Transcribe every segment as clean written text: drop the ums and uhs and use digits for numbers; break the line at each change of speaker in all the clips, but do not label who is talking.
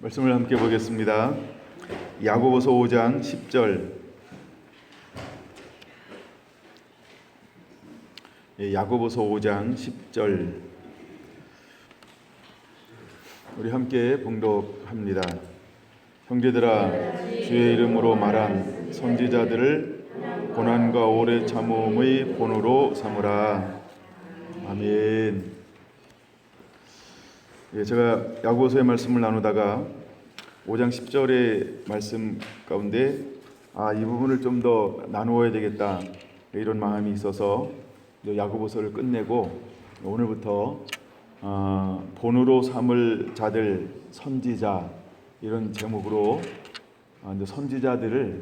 말씀을 함께 보겠습니다. 야고보서 5장 10절. 야고보서 5장 10절. 우리 함께 봉독합니다. 형제들아, 주의 이름으로 말한 선지자들을 고난과 오래 참음의 본으로 삼으라. 아멘. 제가 야고보서의 말씀을 나누다가 5장 10절의 말씀 가운데 이 부분을 좀 더 나누어야 되겠다, 이런 마음이 있어서 야고보서를 끝내고 오늘부터 본으로 삼을 자들, 선지자, 이런 제목으로 선지자들을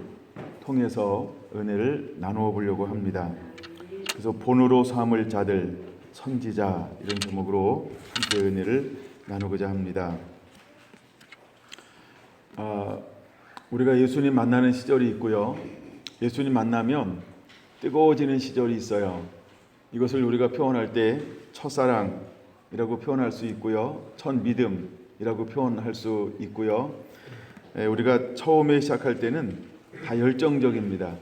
통해서 은혜를 나누어 보려고 합니다. 그래서 본으로 삼을 자들, 선지자, 이런 제목으로 함께 은혜를 나누고자 합니다. 우리가 예수님 만나는 시절이 있고요, 예수님 만나면 뜨거워지는 시절이 있어요. 이것을 우리가 표현할 때 첫사랑이라고 표현할 수 있고요, 첫 믿음이라고 표현할 수 있고요. 우리가 처음에 시작할 때는 다 열정적입니다.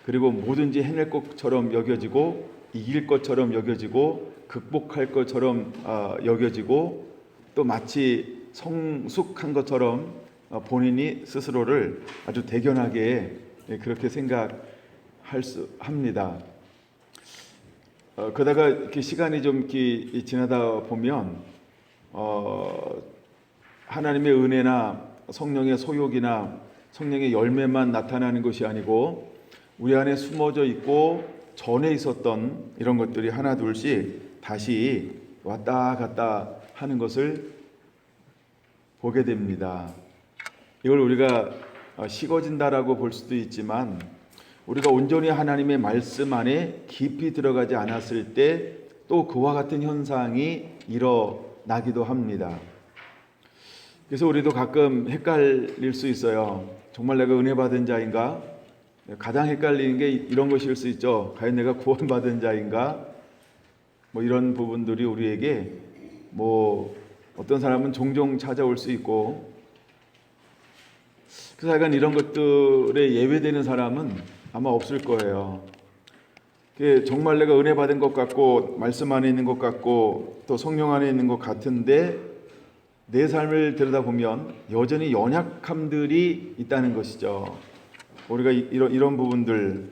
그리고 뭐든지 해낼 것처럼 여겨지고, 이길 것처럼 여겨지고, 극복할 것처럼 여겨지고, 또 마치 성숙한 것처럼 본인이 스스로를 아주 대견하게 그렇게 생각할 수 합니다. 그러다가 이렇게 시간이 좀 지나다 보면 하나님의 은혜나 성령의 소욕이나 성령의 열매만 나타나는 것이 아니고 우리 안에 숨어져 있고 전에 있었던 이런 것들이 하나 둘씩 다시 왔다 갔다 하는 것을 보게 됩니다. 이걸 우리가 식어진다라고 볼 수도 있지만, 우리가 온전히 하나님의 말씀 안에 깊이 들어가지 않았을 때 또 그와 같은 현상이 일어나기도 합니다. 그래서 우리도 가끔 헷갈릴 수 있어요. 정말 내가 은혜 받은 자인가? 가장 헷갈리는 게 이런 것일 수 있죠. 과연 내가 구원받은 자인가? 이런 부분들이 우리에게 어떤 사람은 종종 찾아올 수 있고, 그래서 약간 이런 것들에 예외되는 사람은 아마 없을 거예요. 정말 내가 은혜 받은 것 같고 말씀 안에 있는 것 같고 또 성령 안에 있는 것 같은데 내 삶을 들여다보면 여전히 연약함들이 있다는 것이죠. 우리가 이런 부분들,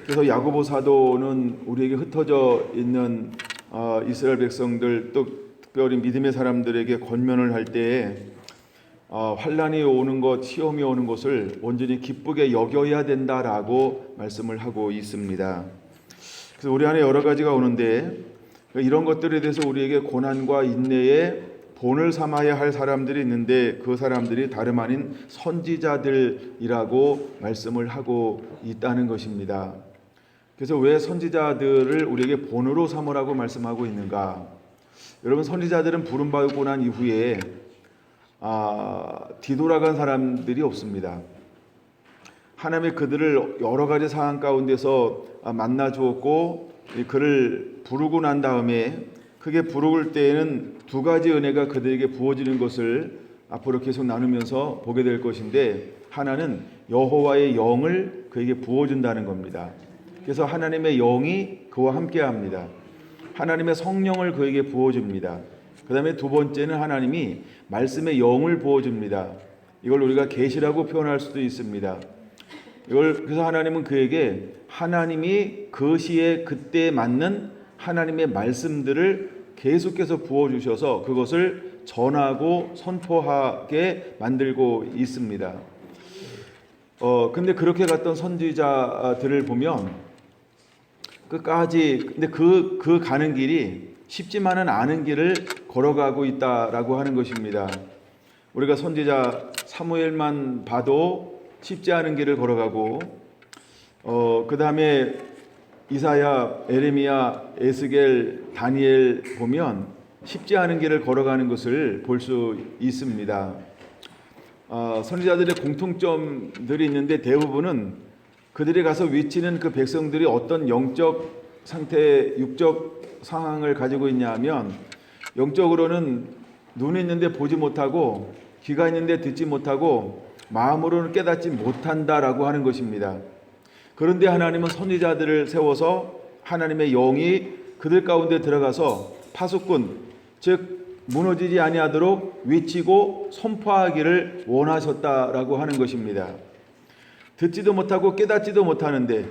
그래서 야고보 사도는 우리에게 흩어져 있는 이스라엘 백성들, 또 특별히 믿음의 사람들에게 권면을 할 때에 환난이 오는 것, 시험이 오는 것을 온전히 기쁘게 여겨야 된다라고 말씀을 하고 있습니다. 그래서 우리 안에 여러 가지가 오는데 이런 것들에 대해서 우리에게 고난과 인내의 본을 삼아야 할 사람들이 있는데, 그 사람들이 다름 아닌 선지자들이라고 말씀을 하고 있다는 것입니다. 그래서 왜 선지자들을 우리에게 본으로 삼으라고 말씀하고 있는가? 여러분, 선지자들은 부름받고 난 이후에 뒤돌아간 사람들이 없습니다. 하나님이 그들을 여러 가지 상황 가운데서 만나 주었고, 그를 부르고 난 다음에 그게 부를 때에는 두 가지 은혜가 그들에게 부어지는 것을 앞으로 계속 나누면서 보게 될 것인데, 하나는 여호와의 영을 그에게 부어준다는 겁니다. 그래서 하나님의 영이 그와 함께 합니다. 하나님의 성령을 그에게 부어줍니다. 그 다음에 두 번째는 하나님이 말씀의 영을 부어줍니다. 이걸 우리가 계시라고 표현할 수도 있습니다. 그래서 하나님은 그에게 하나님이 그 시에 그때에 맞는 하나님의 말씀들을 계속해서 부어주셔서 그것을 전하고 선포하게 만들고 있습니다. 근데 그렇게 갔던 선지자들을 보면 끝까지, 근데 그 가는 길이 쉽지만은 않은 길을 걸어가고 있다라고 하는 것입니다. 우리가 선지자 사무엘만 봐도 쉽지 않은 길을 걸어가고, 그 다음에 이사야, 에레미야, 에스겔, 다니엘 보면 쉽지 않은 길을 걸어가는 것을 볼 수 있습니다. 선지자들의 공통점들이 있는데 대부분은 그들이 가서 위치는 그 백성들이 어떤 영적 상태, 육적 상황을 가지고 있냐 하면, 영적으로는 눈이 있는데 보지 못하고 귀가 있는데 듣지 못하고 마음으로는 깨닫지 못한다라고 하는 것입니다. 그런데 하나님은 선지자들을 세워서 하나님의 영이 그들 가운데 들어가서 파수꾼, 즉 무너지지 아니하도록 외치고 선포하기를 원하셨다라고 하는 것입니다. 듣지도 못하고 깨닫지도 못하는데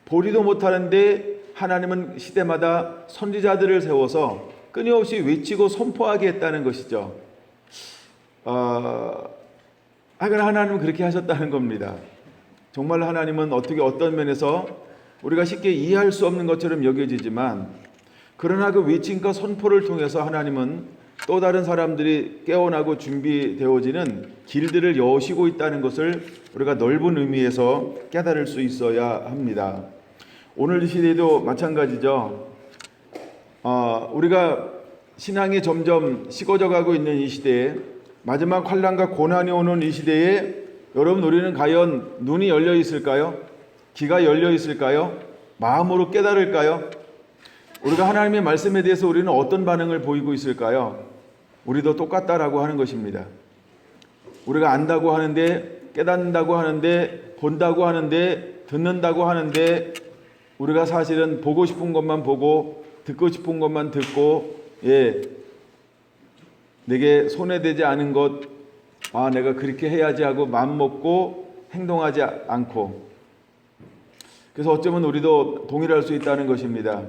보리도 못하는데 하나님은 시대마다 선지자들을 세워서 끊임없이 외치고 선포하게 했다는 것이죠. 하나님은 그렇게 하셨다는 겁니다. 정말 하나님은 어떤 면에서 우리가 쉽게 이해할 수 없는 것처럼 여겨지지만, 그러나 그 외침과 선포를 통해서 하나님은 또 다른 사람들이 깨어나고 준비되어지는 길들을 여시고 있다는 것을 우리가 넓은 의미에서 깨달을 수 있어야 합니다. 오늘 이 시대도 마찬가지죠. 우리가 신앙이 점점 식어져 가고 있는 이 시대에, 마지막 환난과 고난이 오는 이 시대에 여러분, 우리는 과연 눈이 열려 있을까요? 귀가 열려 있을까요? 마음으로 깨달을까요? 우리가 하나님의 말씀에 대해서 우리는 어떤 반응을 보이고 있을까요? 우리도 똑같다라고 하는 것입니다. 우리가 안다고 하는데, 깨닫는다고 하는데, 본다고 하는데, 듣는다고 하는데, 우리가 사실은 보고 싶은 것만 보고 듣고 싶은 것만 듣고, 내게 손해되지 않은 것, 내가 그렇게 해야지 하고 마음먹고 행동하지 않고, 그래서 어쩌면 우리도 동일할 수 있다는 것입니다.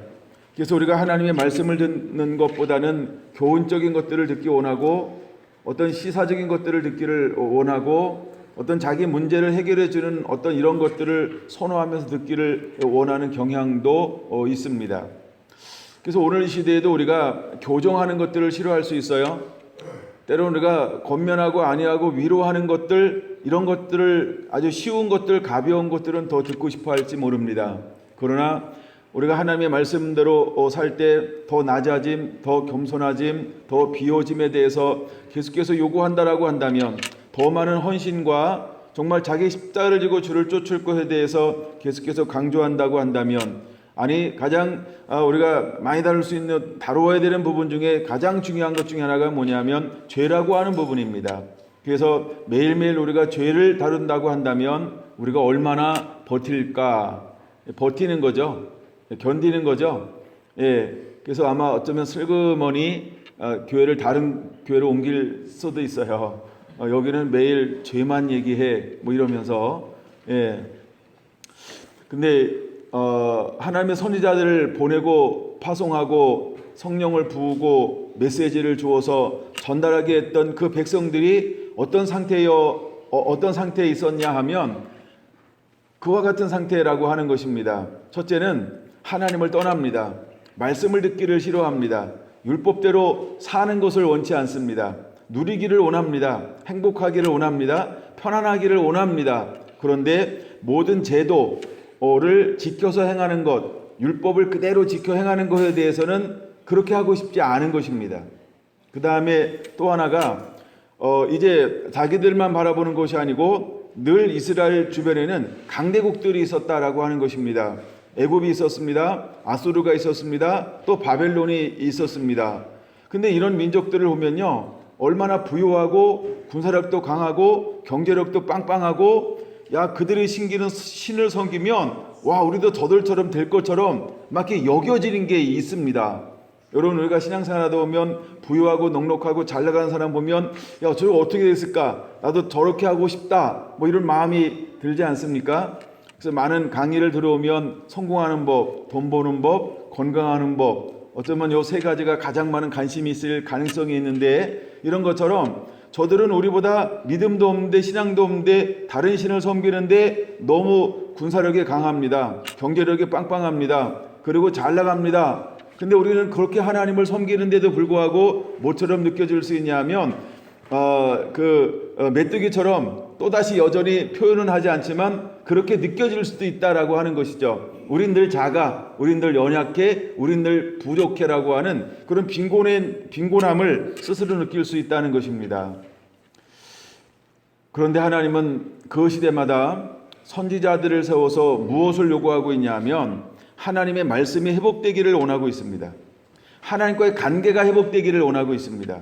그래서 우리가 하나님의 말씀을 듣는 것보다는 교훈적인 것들을 듣기 원하고, 어떤 시사적인 것들을 듣기를 원하고, 어떤 자기 문제를 해결해 주는 어떤 이런 것들을 선호하면서 듣기를 원하는 경향도 있습니다. 그래서 오늘 이 시대에도 우리가 교정하는 것들을 싫어할 수 있어요. 때로는 우리가 권면하고 안위하고 위로하는 것들, 이런 것들을, 아주 쉬운 것들, 가벼운 것들은 더 듣고 싶어 할지 모릅니다. 그러나 우리가 하나님의 말씀대로 살 때 더 낮아짐, 더 겸손해짐, 더 비워짐에 대해서 계속해서 요구한다라고 한다면, 더 많은 헌신과 정말 자기 십자가를 지고 주를 쫓을 것에 대해서 계속해서 강조한다고 한다면, 가장 우리가 많이 다루어야 되는 부분 중에 가장 중요한 것 중에 하나가 뭐냐면 죄라고 하는 부분입니다. 그래서 매일매일 우리가 죄를 다룬다고 한다면 우리가 얼마나 버틸까? 버티는 거죠. 견디는 거죠. 그래서 아마 어쩌면 슬그머니 다른 교회로 옮길 수도 있어요. 여기는 매일 죄만 얘기해 이러면서. 근데 하나님의 선지자들을 보내고 파송하고 성령을 부으고 메시지를 주어서 전달하게 했던 그 백성들이 어떤 상태에 있었냐 하면 그와 같은 상태라고 하는 것입니다. 첫째는 하나님을 떠납니다. 말씀을 듣기를 싫어합니다. 율법대로 사는 것을 원치 않습니다. 누리기를 원합니다. 행복하기를 원합니다. 편안하기를 원합니다. 그런데 모든 제도를 지켜서 행하는 것, 율법을 그대로 지켜 행하는 것에 대해서는 그렇게 하고 싶지 않은 것입니다. 그 다음에 또 하나가 이제 자기들만 바라보는 것이 아니고 늘 이스라엘 주변에는 강대국들이 있었다라고 하는 것입니다. 애굽이 있었습니다. 아수르가 있었습니다. 또 바벨론이 있었습니다. 근데 이런 민족들을 보면요, 얼마나 부유하고 군사력도 강하고 경제력도 빵빵하고, 그들이 신기는 신을 섬기면 우리도 저들처럼 될 것처럼 막 이렇게 여겨지는 게 있습니다. 여러분, 우리가 신앙생활하다 보면 부유하고 넉넉하고 잘 나가는 사람 보면 저거 어떻게 됐을까? 나도 저렇게 하고 싶다. 이런 마음이 들지 않습니까? 그래서 많은 강의를 들어오면 성공하는 법, 돈 버는 법, 건강하는 법, 어쩌면 요 세 가지가 가장 많은 관심이 있을 가능성이 있는데, 이런 것처럼 저들은 우리보다 믿음도 없는데 신앙도 없는데 다른 신을 섬기는데 너무 군사력이 강합니다. 경제력이 빵빵합니다. 그리고 잘 나갑니다. 근데 우리는 그렇게 하나님을 섬기는데도 불구하고 뭐처럼 느껴질 수 있냐면 메뚜기처럼 또다시 여전히 표현은 하지 않지만 그렇게 느껴질 수도 있다라고 하는 것이죠. 우린 늘 작아, 우린 늘 연약해, 우린 늘 부족해라고 하는 그런 빈곤함을 스스로 느낄 수 있다는 것입니다. 그런데 하나님은 그 시대마다 선지자들을 세워서 무엇을 요구하고 있냐면 하나님의 말씀이 회복되기를 원하고 있습니다. 하나님과의 관계가 회복되기를 원하고 있습니다.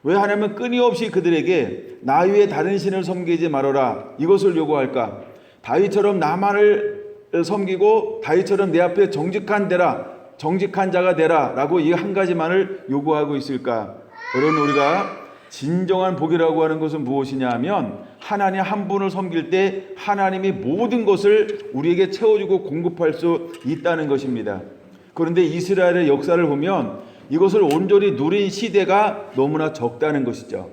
왜 하나님은 끊임없이 그들에게 나 외에 다른 신을 섬기지 말아라 이것을 요구할까? 다윗처럼 나만을 섬기고 다윗처럼 내 앞에 정직한 자가 되라 라고 이 한 가지만을 요구하고 있을까? 여러분, 우리가 진정한 복이라고 하는 것은 무엇이냐 하면 하나님 한 분을 섬길 때 하나님이 모든 것을 우리에게 채워주고 공급할 수 있다는 것입니다. 그런데 이스라엘의 역사를 보면 이것을 온전히 누린 시대가 너무나 적다는 것이죠.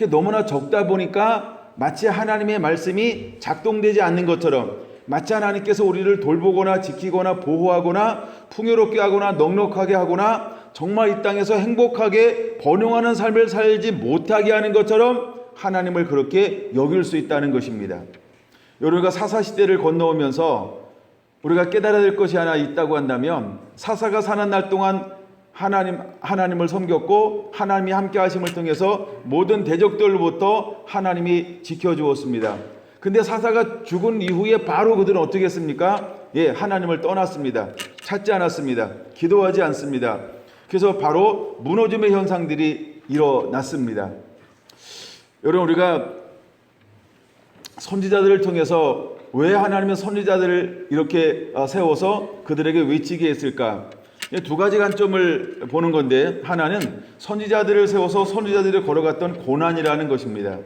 너무나 적다 보니까 마치 하나님의 말씀이 작동되지 않는 것처럼, 마치 하나님께서 우리를 돌보거나 지키거나 보호하거나 풍요롭게 하거나 넉넉하게 하거나 정말 이 땅에서 행복하게 번영하는 삶을 살지 못하게 하는 것처럼 하나님을 그렇게 여길 수 있다는 것입니다. 우리가 사사시대를 건너오면서 우리가 깨달아야 될 것이 하나 있다고 한다면, 사사가 사는 날 동안 하나님을 섬겼고 하나님이 함께 하심을 통해서 모든 대적들로부터 하나님이 지켜주었습니다. 근데 사사가 죽은 이후에 바로 그들은 어떻게 했습니까? 하나님을 떠났습니다. 찾지 않았습니다. 기도하지 않습니다. 그래서 바로 무너짐의 현상들이 일어났습니다. 여러분, 우리가 선지자들을 통해서 왜 하나님은 선지자들을 이렇게 세워서 그들에게 외치게 했을까? 두 가지 관점을 보는 건데, 하나는 선지자들을 세워서 선지자들이 걸어갔던 고난이라는 것입니다.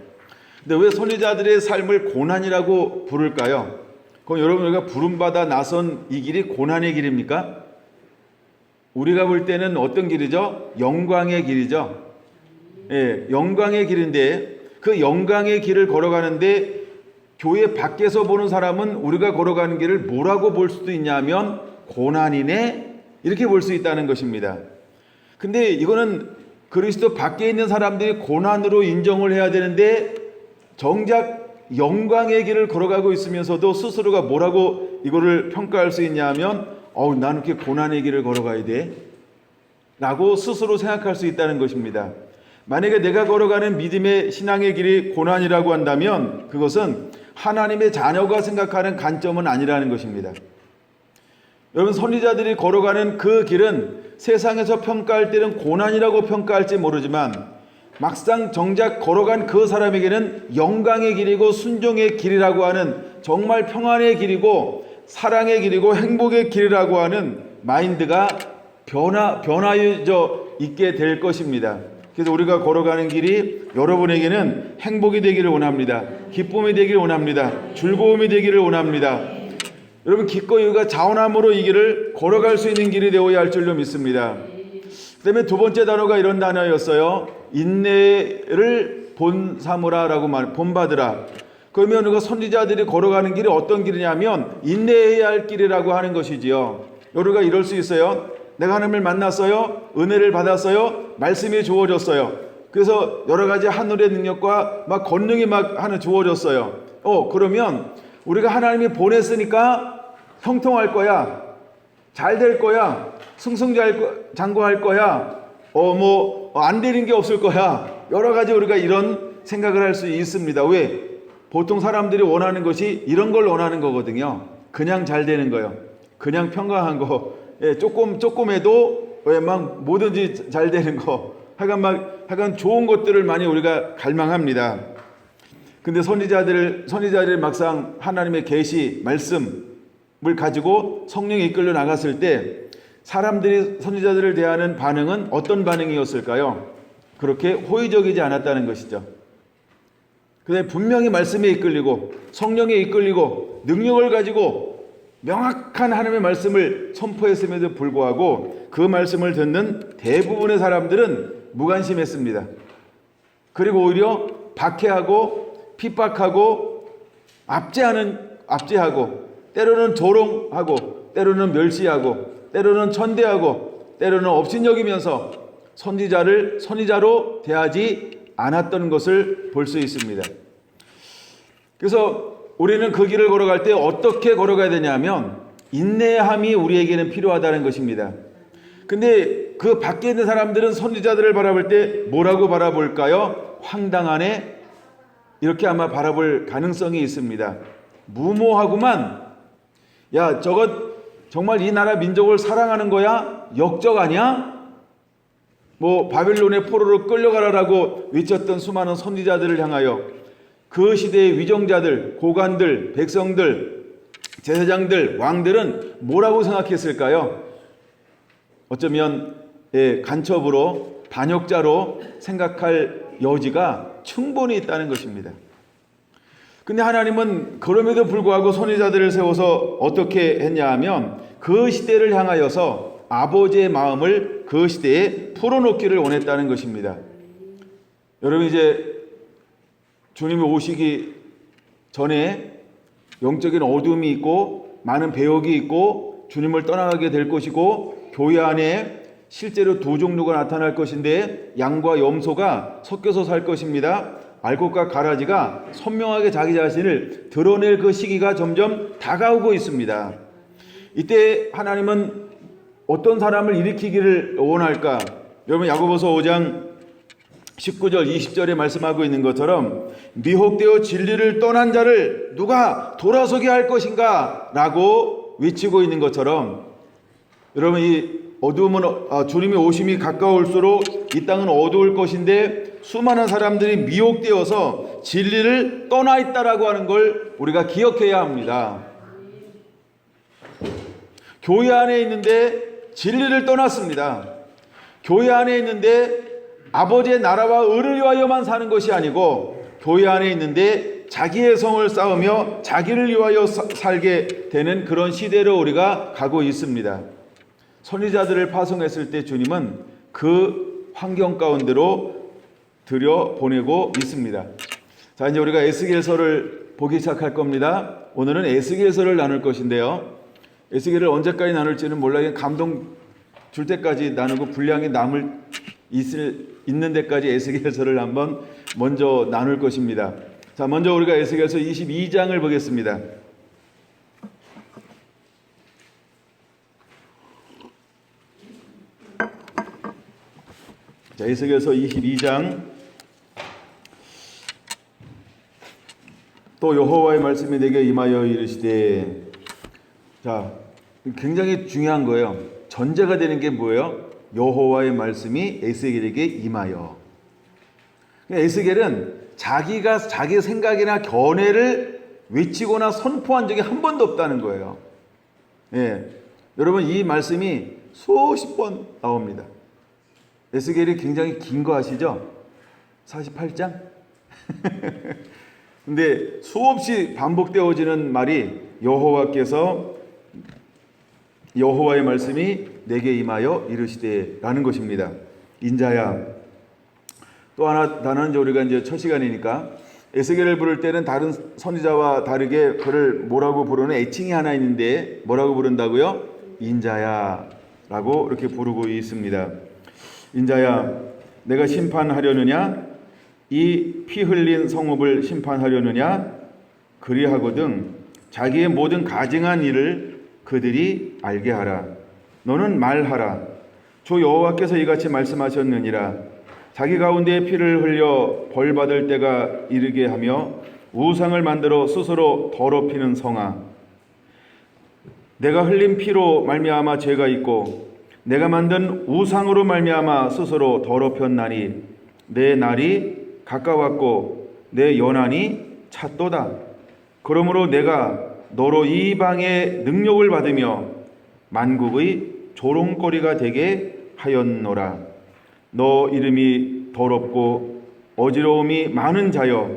근데 왜 선지자들의 삶을 고난이라고 부를까요? 그럼 여러분, 우리가 부름받아 나선 이 길이 고난의 길입니까? 우리가 볼 때는 어떤 길이죠? 영광의 길이죠. 영광의 길인데, 그 영광의 길을 걸어가는데 교회 밖에서 보는 사람은 우리가 걸어가는 길을 뭐라고 볼 수도 있냐면 고난이네, 이렇게 볼 수 있다는 것입니다. 근데 이거는 그리스도 밖에 있는 사람들이 고난으로 인정을 해야 되는데, 정작 영광의 길을 걸어가고 있으면서도 스스로가 뭐라고 이거를 평가할 수 있냐 하면 나는 이렇게 고난의 길을 걸어가야 돼 라고 스스로 생각할 수 있다는 것입니다. 만약에 내가 걸어가는 믿음의 신앙의 길이 고난이라고 한다면 그것은 하나님의 자녀가 생각하는 관점은 아니라는 것입니다. 여러분, 선지자들이 걸어가는 그 길은 세상에서 평가할 때는 고난이라고 평가할지 모르지만 막상 정작 걸어간 그 사람에게는 영광의 길이고 순종의 길이라고 하는, 정말 평안의 길이고 사랑의 길이고 행복의 길이라고 하는 마인드가 변화해져 있게 될 것입니다. 그래서 우리가 걸어가는 길이 여러분에게는 행복이 되기를 원합니다. 기쁨이 되기를 원합니다. 즐거움이 되기를 원합니다. 여러분, 기꺼이 우리가 자원함으로 이 길을 걸어갈 수 있는 길이 되어야 할 줄로 믿습니다. 그 다음에 두 번째 단어가 이런 단어였어요. 인내를 본삼으라라고 본받으라. 그러면 우리가 선지자들이 걸어가는 길이 어떤 길이냐면 인내해야 할 길이라고 하는 것이지요. 우리가 이럴 수 있어요. 내가 하나님을 만났어요. 은혜를 받았어요. 말씀이 주어졌어요. 그래서 여러 가지 하늘의 능력과 막 권능이 막 하나 주어졌어요. 그러면 우리가 하나님이 보냈으니까 형통할 거야, 잘 될 거야, 승승장구할 거야, 안 되는 게 없을 거야. 여러 가지 우리가 이런 생각을 할 수 있습니다. 왜? 보통 사람들이 원하는 것이 이런 걸 원하는 거거든요. 그냥 잘 되는 거요. 그냥 평강한 거. 조금해도 막 뭐든지 잘 되는 거. 하여간 좋은 것들을 많이 우리가 갈망합니다. 근데 선지자들이 막상 하나님의 계시, 말씀을 가지고 성령이 이끌려 나갔을 때 사람들이 선지자들을 대하는 반응은 어떤 반응이었을까요? 그렇게 호의적이지 않았다는 것이죠. 근데 분명히 말씀에 이끌리고 성령에 이끌리고 능력을 가지고 명확한 하나님의 말씀을 선포했음에도 불구하고 그 말씀을 듣는 대부분의 사람들은 무관심했습니다. 그리고 오히려 박해하고 핍박하고 압제하고 때로는 조롱하고 때로는 멸시하고 때로는 천대하고 때로는 업신여기면서 선지자로 대하지 않았던 것을 볼 수 있습니다. 그래서 우리는 그 길을 걸어갈 때 어떻게 걸어가야 되냐면 인내함이 우리에게는 필요하다는 것입니다. 근데 그 밖에 있는 사람들은 선지자들을 바라볼 때 뭐라고 바라볼까요? 황당하네, 이렇게 아마 바라볼 가능성이 있습니다. 무모하구만, 야 저것 정말 이 나라 민족을 사랑하는 거야? 역적 아니야? 바벨론의 포로로 끌려가라라고 외쳤던 수많은 선지자들을 향하여 그 시대의 위정자들, 고관들, 백성들, 제사장들, 왕들은 뭐라고 생각했을까요? 어쩌면 간첩으로, 반역자로 생각할 여지가 충분히 있다는 것입니다. 근데 하나님은 그럼에도 불구하고 선지자들을 세워서 어떻게 했냐 하면 그 시대를 향하여서 아버지의 마음을 그 시대에 풀어놓기를 원했다는 것입니다. 여러분, 이제 주님이 오시기 전에 영적인 어둠이 있고 많은 배역이 있고 주님을 떠나가게 될 것이고 교회 안에 실제로 두 종류가 나타날 것인데 양과 염소가 섞여서 살 것입니다. 알곡과 가라지가 선명하게 자기 자신을 드러낼 그 시기가 점점 다가오고 있습니다. 이때 하나님은 어떤 사람을 일으키기를 원할까? 여러분, 야고보서 5장 19절 20절에 말씀하고 있는 것처럼 미혹되어 진리를 떠난 자를 누가 돌아서게 할 것인가? 라고 외치고 있는 것처럼 여러분, 이 어두움은 주님이 오심이 가까울수록 이 땅은 어두울 것인데 수많은 사람들이 미혹되어서 진리를 떠나 있다라고 하는 걸 우리가 기억해야 합니다. 교회 안에 있는데 진리를 떠났습니다. 교회 안에 있는데 아버지의 나라와 의를 위하여만 사는 것이 아니고 교회 안에 있는데 자기의 성을 쌓으며 자기를 위하여 살게 되는 그런 시대로 우리가 가고 있습니다. 선지자들을 파송했을 때 주님은 그 환경 가운데로 들여보내고 있습니다. 자, 이제 우리가 에스겔서를 보기 시작할 겁니다. 오늘은 에스겔서를 나눌 것인데요. 에스겔을 언제까지 나눌지는 몰라요. 감동 줄 때까지 나누고 분량이 있는 데까지 에스겔서를 한번 먼저 나눌 것입니다. 자, 먼저 우리가 에스겔서 22장을 보겠습니다. 자, 에스겔서 22장. 또 여호와의 말씀이 내게 임하여 이르시되, 자, 굉장히 중요한 거예요. 전제가 되는 게 뭐예요? 여호와의 말씀이 에스겔에게 임하여. 에스겔은 자기가 자기 생각이나 견해를 외치거나 선포한 적이 한 번도 없다는 거예요. 여러분, 이 말씀이 수십 번 나옵니다. 에스겔이 굉장히 긴 거 아시죠? 48장? 근데 수없이 반복되어지는 말이 여호와의 말씀이 내게 임하여 이르시되 라는 것입니다. 인자야. 또 하나, 나는 우리가 이제 첫 시간이니까 에스겔을 부를 때는 다른 선지자와 다르게 그를 뭐라고 부르는 애칭이 하나 있는데 뭐라고 부른다고요? 인자야 라고 이렇게 부르고 있습니다. 인자야, 내가 심판하려느냐? 이 피 흘린 성읍을 심판하려느냐? 그리하거든 자기의 모든 가증한 일을 그들이 알게 하라. 너는 말하라. 주 여호와께서 이같이 말씀하셨느니라. 자기 가운데 피를 흘려 벌받을 때가 이르게 하며 우상을 만들어 스스로 더럽히는 성아, 내가 흘린 피로 말미암아 죄가 있고 내가 만든 우상으로 말미암아 스스로 더럽혔나니 내 날이 가까웠고 내 연한이 찼도다. 그러므로 내가 너로 이 방의 능력을 받으며 만국의 조롱거리가 되게 하였노라. 너 이름이 더럽고 어지러움이 많은 자여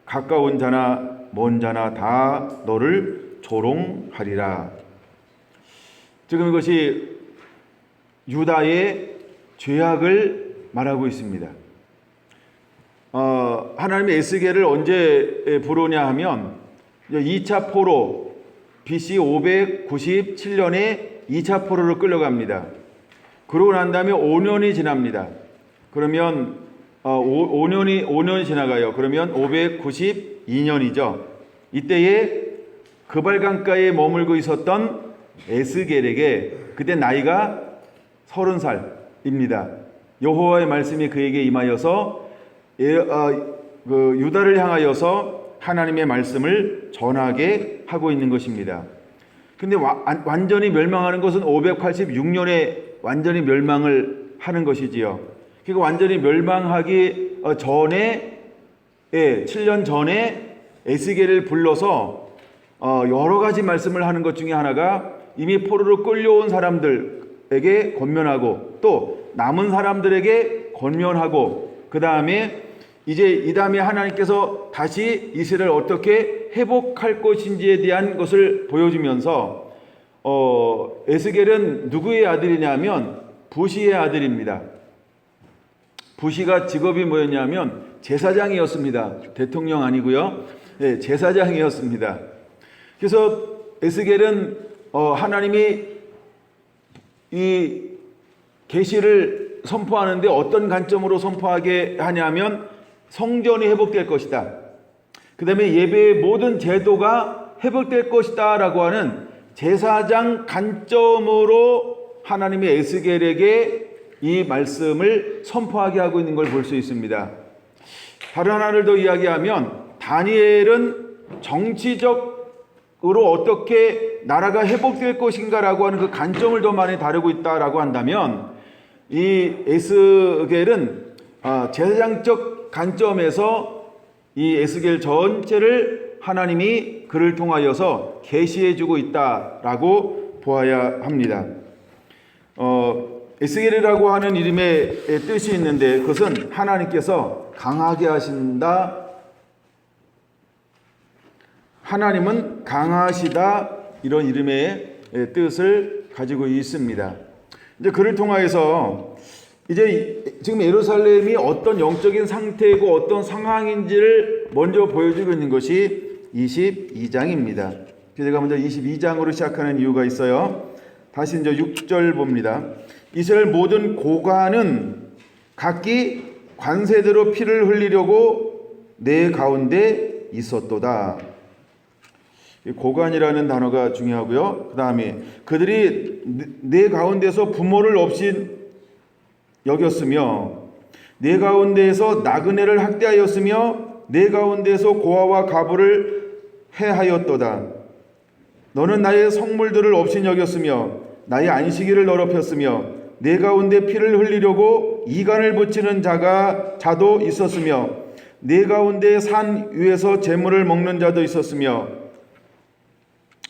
가까운 자나 먼 자나 다 너를 조롱하리라. 지금 이것이 유다의 죄악을 말하고 있습니다. 하나님이 에스겔을 언제 부르냐 하면 2차 포로 BC 597년에 2차 포로로 끌려갑니다. 그러고 난 다음에 5년이 지납니다. 그러면 5년이 지나가요. 그러면 592년이죠. 이때에 그발강가에 머물고 있었던 에스겔에게 그때 나이가 30살입니다. 여호와의 말씀이 그에게 임하여서 유다를 향하여서 하나님의 말씀을 전하게 하고 있는 것입니다. 근데 완전히 멸망하는 것은 586년에 완전히 멸망을 하는 것이지요. 그러니까 완전히 멸망하기 전에 7년 전에 에스겔을 불러서 여러 가지 말씀을 하는 것 중에 하나가 이미 포로로 끌려온 사람들에게 권면하고 또 남은 사람들에게 권면하고 그 다음에 이제 이 다음에 하나님께서 다시 이스라엘을 어떻게 회복할 것인지에 대한 것을 보여주면서 에스겔은 누구의 아들이냐면 부시의 아들입니다. 부시가 직업이 뭐였냐면 제사장이었습니다. 대통령 아니고요. 네, 제사장이었습니다. 그래서 에스겔은 하나님이 이 계시를 선포하는데 어떤 관점으로 선포하게 하냐면 성전이 회복될 것이다. 그 다음에 예배의 모든 제도가 회복될 것이다 라고 하는 제사장 관점으로 하나님이 에스겔에게 이 말씀을 선포하게 하고 있는 걸 볼 수 있습니다. 다른 하나를 더 이야기하면 다니엘은 정치적으로 어떻게 나라가 회복될 것인가라고 하는 그 관점을 더 많이 다루고 있다라고 한다면 이 에스겔은 제사장적 관점에서 이 에스겔 전체를 하나님이 그를 통하여서 계시해 주고 있다라고 보아야 합니다. 에스겔이라고 하는 이름의 뜻이 있는데 그것은 하나님께서 강하게 하신다, 하나님은 강하시다, 이런 이름의 뜻을 가지고 있습니다. 이제 그를 통하여서 이제 지금 예루살렘이 어떤 영적인 상태이고 어떤 상황인지를 먼저 보여주고 있는 것이 22장입니다. 제가 먼저 22장으로 시작하는 이유가 있어요. 다시 이제 6절 봅니다. 이스라엘 모든 고관은 각기 관세대로 피를 흘리려고 내 가운데 있었도다. 고관이라는 단어가 중요하고요. 그 다음에 그들이 내 가운데서 부모를 없이 여겼으며 내 가운데에서 나그네를 학대하였으며 내 가운데서 고아와 가부를 해하였도다. 너는 나의 성물들을 없이 여겼으며 나의 안식일을 더럽혔으며 내 가운데 피를 흘리려고 이간을 붙이는 자도 있었으며 내 가운데 산 위에서 재물을 먹는 자도 있었으며,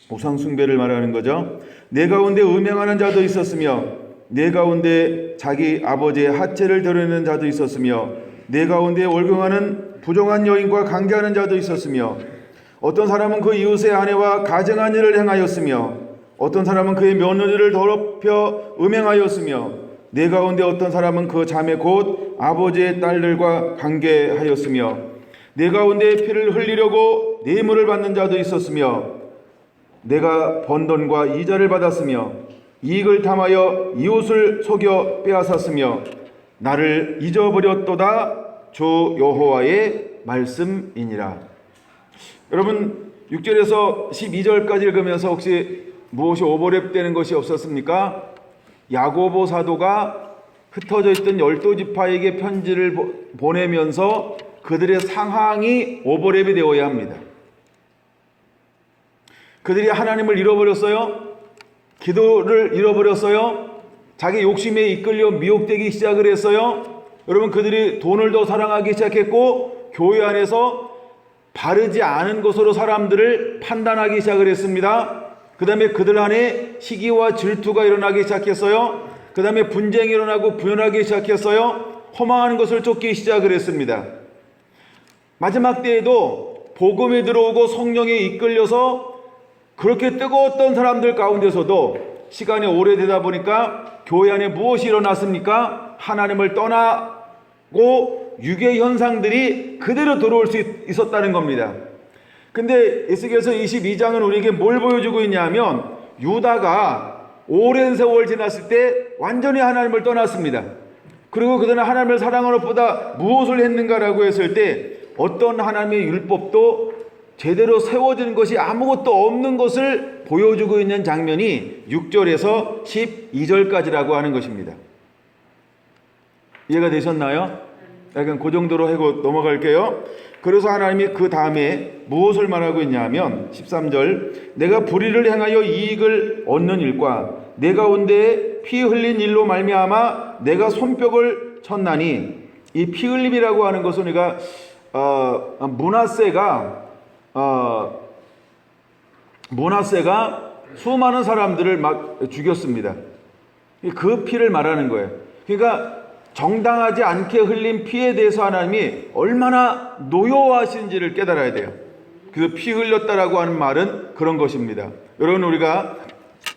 우상 숭배를 말하는 거죠. 내 가운데 음행하는 자도 있었으며 내 가운데 자기 아버지의 하체를 드러내는 자도 있었으며 내 가운데 월경하는 부정한 여인과 관계하는 자도 있었으며 어떤 사람은 그 이웃의 아내와 가증한 일을 행하였으며 어떤 사람은 그의 며느리를 더럽혀 음행하였으며 내 가운데 어떤 사람은 그 자매 곧 아버지의 딸들과 관계하였으며 내 가운데 피를 흘리려고 뇌물을 받는 자도 있었으며 내가 번 돈과 이자를 받았으며 이익을 탐하여 이웃을 속여 빼앗았으며 나를 잊어버렸도다. 주 여호와의 말씀이니라. 여러분 6절에서 12절까지 읽으면서 혹시 무엇이 오버랩되는 것이 없었습니까? 야고보 사도가 흩어져 있던 12지파에게 편지를 보내면서 그들의 상황이 오버랩이 되어야 합니다. 그들이 하나님을 잃어버렸어요. 기도를 잃어버렸어요. 자기 욕심에 이끌려 미혹되기 시작을 했어요. 여러분 그들이 돈을 더 사랑하기 시작했고 교회 안에서 바르지 않은 것으로 사람들을 판단하기 시작을 했습니다. 그 다음에 그들 안에 시기와 질투가 일어나기 시작했어요. 그 다음에 분쟁이 일어나고 분열하기 시작했어요. 허망한 것을 쫓기 시작을 했습니다. 마지막 때에도 복음이 들어오고 성령에 이끌려서 그렇게 뜨거웠던 사람들 가운데서도 시간이 오래되다 보니까 교회 안에 무엇이 일어났습니까? 하나님을 떠나고 유괴 현상들이 그대로 들어올 수 있었다는 겁니다. 근데 에스겔서 22장은 우리에게 뭘 보여주고 있냐면 유다가 오랜 세월 지났을 때 완전히 하나님을 떠났습니다. 그리고 그들은 하나님을 사랑하는 것보다 무엇을 했는가라고 했을 때 어떤 하나님의 율법도 제대로 세워진 것이 아무것도 없는 것을 보여주고 있는 장면이 6절에서 12절까지라고 하는 것입니다. 이해가 되셨나요? 약간 그 정도로 하고 넘어갈게요. 그래서 하나님이 그 다음에 무엇을 말하고 있냐면 13절 내가 불의를 행하여 이익을 얻는 일과 내 가운데 피 흘린 일로 말미암아 내가 손뼉을 쳤나니, 이 피 흘림이라고 하는 것은 우리가 므낫세가 수많은 사람들을 막 죽였습니다. 그 피를 말하는 거예요. 그러니까 정당하지 않게 흘린 피에 대해서 하나님이 얼마나 노여워하시는지를 깨달아야 돼요. 그래서 피 흘렸다라고 하는 말은 그런 것입니다. 여러분, 우리가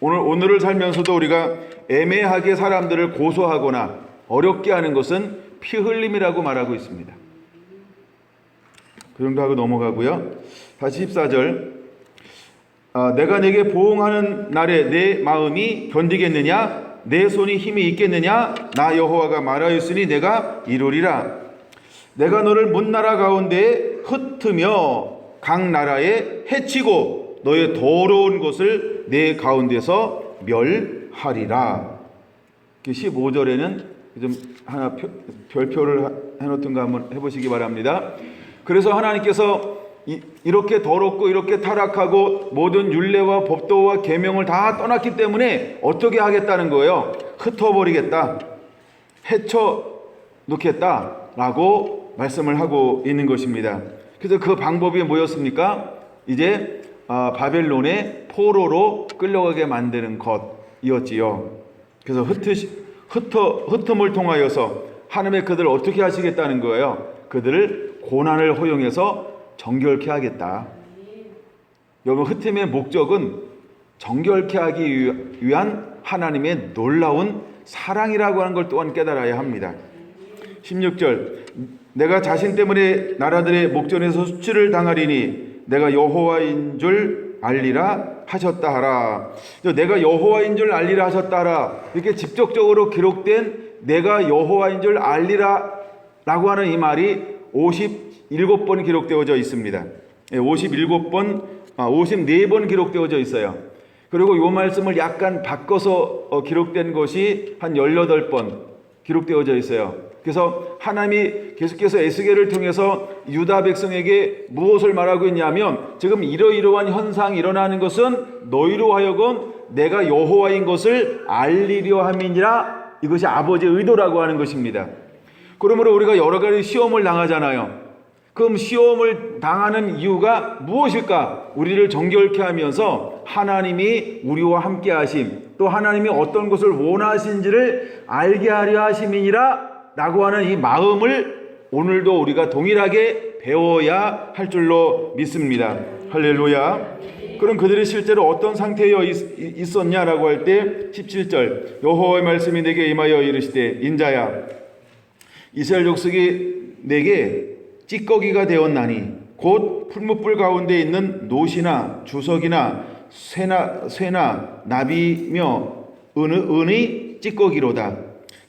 오늘을 살면서도 우리가 애매하게 사람들을 고소하거나 어렵게 하는 것은 피 흘림이라고 말하고 있습니다. 그 정도 하고 넘어가고요. 다시 14절. 내가 내게 보응하는 날에 내 마음이 견디겠느냐? 내 손이 힘이 있겠느냐? 나 여호와가 말하였으니 내가 이루리라. 내가 너를 문나라 가운데에 흩으며 각 나라에 해치고 너의 더러운 것을 내 가운데서 멸하리라. 15절에는 좀 하나 별표를 해놓던가 한번 해보시기 바랍니다. 그래서 하나님께서 이렇게 더럽고 이렇게 타락하고 모든 율례와 법도와 계명을 다 떠났기 때문에 어떻게 하겠다는 거예요? 흩어버리겠다, 해쳐 놓겠다라고 말씀을 하고 있는 것입니다. 그래서 그 방법이 뭐였습니까? 이제 바벨론의 포로로 끌려가게 만드는 것이었지요. 그래서 흩음을 통하여서 하나님의 그들을 어떻게 하시겠다는 거예요? 그들을 고난을 허용해서 정결케 하겠다. 여러분, 흩음의 목적은 정결케 하기 위한 하나님의 놀라운 사랑이라고 하는 걸 또한 깨달아야 합니다. 16절. 내가 자신 때문에 나라들의 목전에서 수치를 당하리니 내가 여호와인 줄 알리라 하셨다 하라. 내가 여호와인 줄 알리라 하셨다 하라. 이렇게 직접적으로 기록된 내가 여호와인 줄 알리라 라고 하는 이 말이 57번 기록되어져 있습니다. 54번 기록되어져 있어요. 그리고 이 말씀을 약간 바꿔서 기록된 것이 한 18번 기록되어져 있어요. 그래서 하나님이 계속해서 에스겔을 통해서 유다 백성에게 무엇을 말하고 있냐면, 지금 이러이러한 현상이 일어나는 것은 너희로 하여금 내가 여호와인 것을 알리려 함이니라. 이것이 아버지의 의도라고 하는 것입니다. 그러므로 우리가 여러 가지 시험을 당하잖아요. 그럼 시험을 당하는 이유가 무엇일까? 우리를 정결케 하면서 하나님이 우리와 함께 하심, 또 하나님이 어떤 것을 원하신지를 알게 하려 하심이니라 라고 하는 이 마음을 오늘도 우리가 동일하게 배워야 할 줄로 믿습니다. 할렐루야. 그럼 그들이 실제로 어떤 상태에 있었냐라고 할 때 17절. 여호와의 말씀이 내게 임하여 이르시되, 인자야, 이스라엘 족속이 내게 찌꺼기가 되었나니 곧 풀무불 가운데 있는 노시나 주석이나 쇠나 나비며 은의 찌꺼기로다.